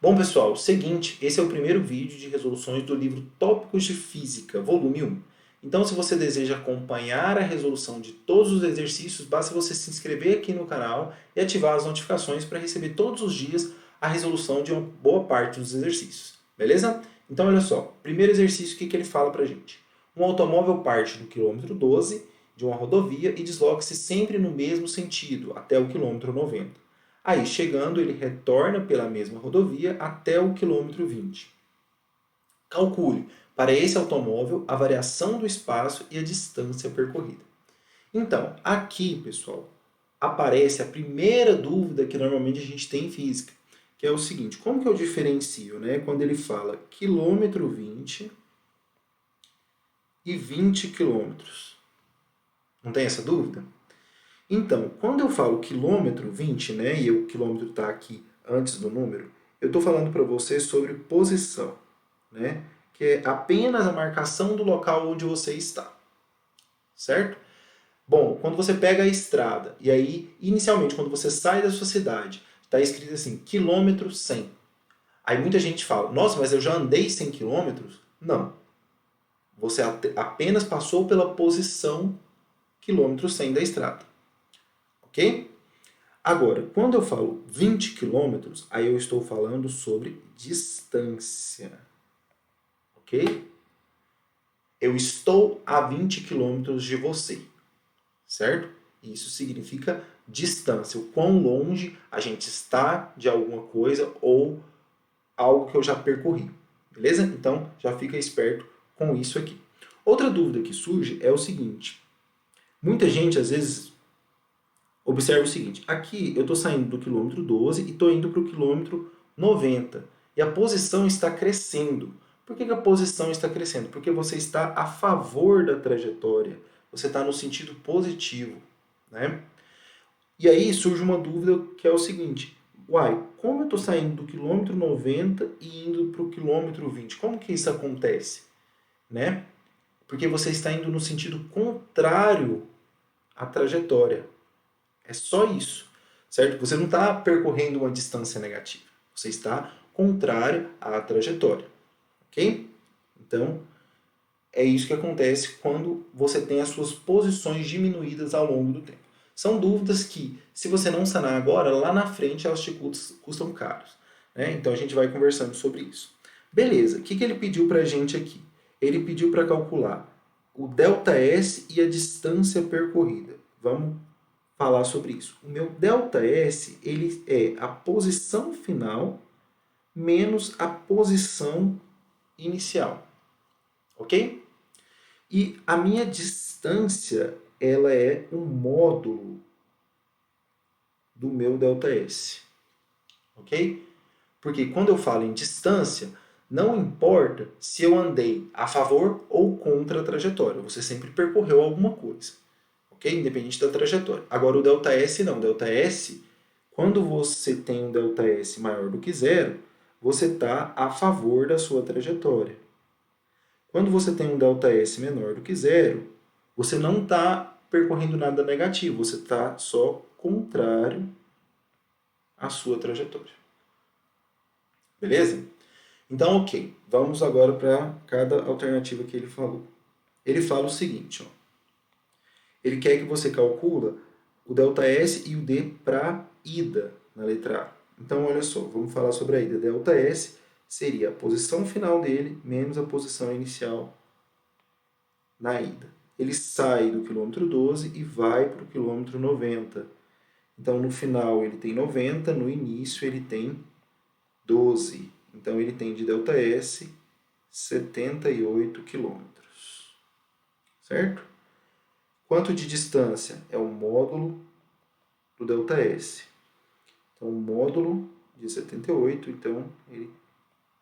Bom, pessoal, seguinte, esse é o primeiro vídeo de resoluções do livro Tópicos de Física, volume 1. Então, se você deseja acompanhar a resolução de todos os exercícios, basta você se inscrever aqui no canal e ativar as notificações para receber todos os dias a resolução de uma boa parte dos exercícios. Beleza? Então, olha só, primeiro exercício, o que ele fala para a gente? Um automóvel parte do quilômetro 12 de uma rodovia e desloca-se sempre no mesmo sentido, até o quilômetro 90. Aí, chegando, ele retorna pela mesma rodovia até o quilômetro 20. Calcule, para esse automóvel, a variação do espaço e a distância percorrida. Então, aqui, pessoal, aparece a primeira dúvida que normalmente a gente tem em física, que é o seguinte: como que eu diferencio, né, quando ele fala quilômetro 20 e 20 quilômetros? Não tem essa dúvida? Então, quando eu falo quilômetro 20, né, e o quilômetro está aqui antes do número, eu estou falando para você sobre posição, né, que é apenas a marcação do local onde você está, certo? Bom, quando você pega a estrada, e aí, inicialmente, quando você sai da sua cidade, está escrito assim, quilômetro 100. Aí muita gente fala, nossa, mas eu já andei 100 quilômetros? Não. Você apenas passou pela posição quilômetro 100 da estrada. Ok? Agora, quando eu falo 20 quilômetros, aí eu estou falando sobre distância. Ok? Eu estou a 20 quilômetros de você. Certo? Isso significa distância, o quão longe a gente está de alguma coisa ou algo que eu já percorri. Beleza? Então, já fica esperto com isso aqui. Outra dúvida que surge é o seguinte: muita gente, às vezes, observa o seguinte: aqui eu estou saindo do quilômetro 12 e estou indo para o quilômetro 90. E a posição está crescendo. Por que a posição está crescendo? Porque você está a favor da trajetória. Você está no sentido positivo. Né? E aí surge uma dúvida que é o seguinte: uai, como eu estou saindo do quilômetro 90 e indo para o quilômetro 20? Como que isso acontece? Né? Porque você está indo no sentido contrário à trajetória. É só isso, certo? Você não está percorrendo uma distância negativa. Você está contrário à trajetória, ok? Então, é isso que acontece quando você tem as suas posições diminuídas ao longo do tempo. São dúvidas que, se você não sanar agora, lá na frente elas te custam caros. Né? Então a gente vai conversando sobre isso. Beleza, o que ele pediu para a gente aqui? Ele pediu para calcular o ΔS e a distância percorrida. Vamos falar sobre isso. O meu ΔS ele é a posição final menos a posição inicial. Ok? E a minha distância ela é um módulo do meu ΔS. Ok? Porque quando eu falo em distância, não importa se eu andei a favor ou contra a trajetória. Você sempre percorreu alguma coisa. Ok? Independente da trajetória. Agora o ΔS não. O ΔS, quando você tem um ΔS maior do que zero, você está a favor da sua trajetória. Quando você tem um ΔS menor do que zero, você não está percorrendo nada negativo, você está só contrário à sua trajetória. Beleza? Então, ok. Vamos agora para cada alternativa que ele falou. Ele fala o seguinte, ó. Ele quer que você calcula o ΔS e o D para ida na letra A. Então, olha só, vamos falar sobre a ida. ΔS seria a posição final dele menos a posição inicial na ida. Ele sai do quilômetro 12 e vai para o quilômetro 90. Então, no final ele tem 90, no início ele tem 12. Então, ele tem de ΔS 78 quilômetros. Certo? Quanto de distância? É o módulo do ΔS. Então, o módulo de 78, então, ele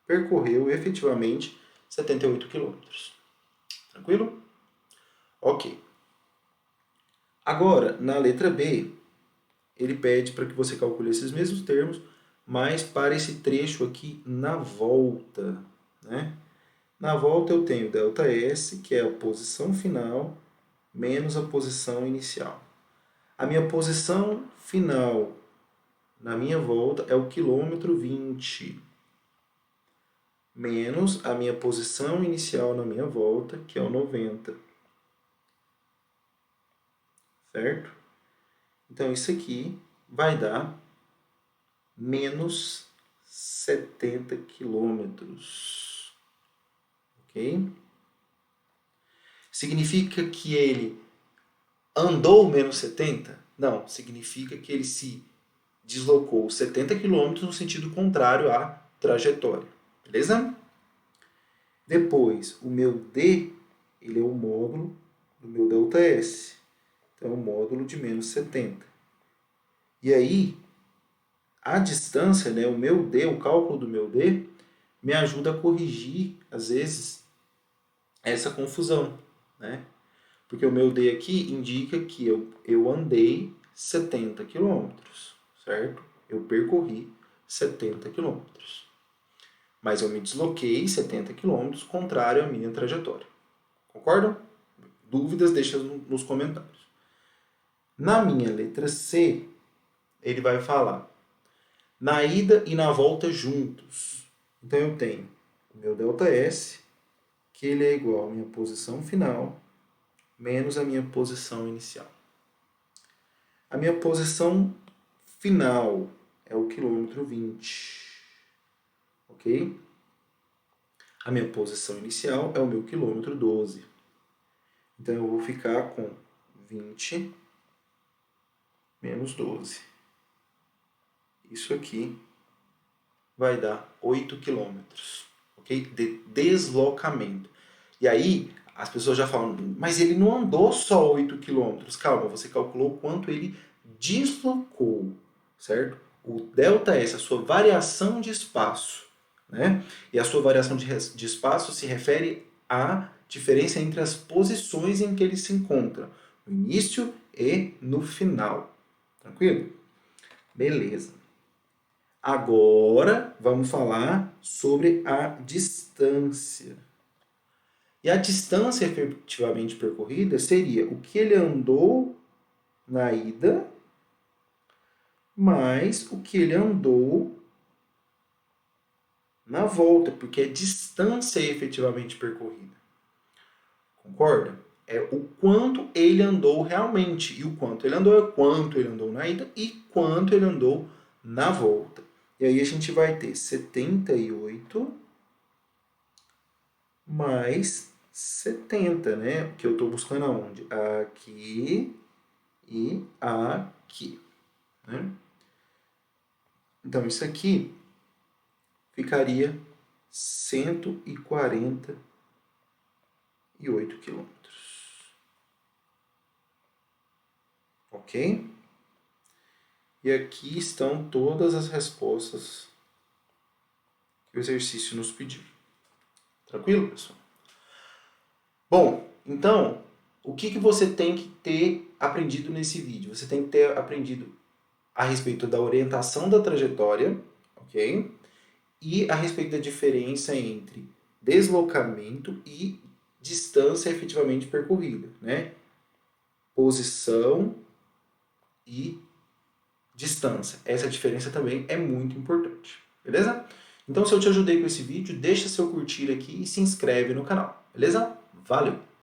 percorreu efetivamente 78 quilômetros. Tranquilo? Ok. Agora, na letra B, ele pede para que você calcule esses mesmos termos, mas para esse trecho aqui na volta. Né? Na volta eu tenho ΔS, que é a posição final, menos a posição inicial. A minha posição final na minha volta é o quilômetro 20. menos a minha posição inicial na minha volta, que é o 90. Certo? Então, isso aqui vai dar menos 70 quilômetros. Ok? Significa que ele andou menos 70? Não, significa que ele se deslocou 70 quilômetros no sentido contrário à trajetória. Beleza? Depois, o meu D, ele é o módulo do meu ΔS. Então, é o módulo de menos 70. E aí, a distância, né, o meu D, o cálculo do meu D, me ajuda a corrigir, às vezes, essa confusão, né? Porque o meu D aqui indica que eu andei 70 quilômetros, certo? Eu percorri 70 quilômetros. Mas eu me desloquei 70 quilômetros, contrário à minha trajetória. Concordam? Dúvidas, deixa nos comentários. Na minha letra C, ele vai falar na ida e na volta juntos. Então eu tenho o meu ΔS, que ele é igual à minha posição final, menos a minha posição inicial. A minha posição final é o quilômetro 20. Ok? A minha posição inicial é o meu quilômetro 12. Então eu vou ficar com 20 menos 12. Isso aqui vai dar 8 quilômetros, ok? De deslocamento. E aí, as pessoas já falam, mas ele não andou só 8 quilômetros. Calma, você calculou quanto ele deslocou, certo? O ΔS, a sua variação de espaço, né? E a sua variação de espaço se refere à diferença entre as posições em que ele se encontra, no início e no final. Tranquilo? Beleza. Agora vamos falar sobre a distância. E a distância efetivamente percorrida seria o que ele andou na ida mais o que ele andou na volta, porque é distância efetivamente percorrida. Concorda? É o quanto ele andou realmente. E o quanto ele andou é quanto ele andou na ida e quanto ele andou na volta. E aí a gente vai ter 78 mais 70, né? Que eu estou buscando aonde? Aqui e aqui. Né? Então, isso aqui ficaria 148 quilômetros. Ok? E aqui estão todas as respostas que o exercício nos pediu. Tranquilo, pessoal? Bom, então, o que você tem que ter aprendido nesse vídeo? Você tem que ter aprendido a respeito da orientação da trajetória, ok? E a respeito da diferença entre deslocamento e distância efetivamente percorrida, né? Posição e distância. Essa diferença também é muito importante, beleza? Então, se eu te ajudei com esse vídeo, deixa seu curtir aqui e se inscreve no canal, beleza? Valeu!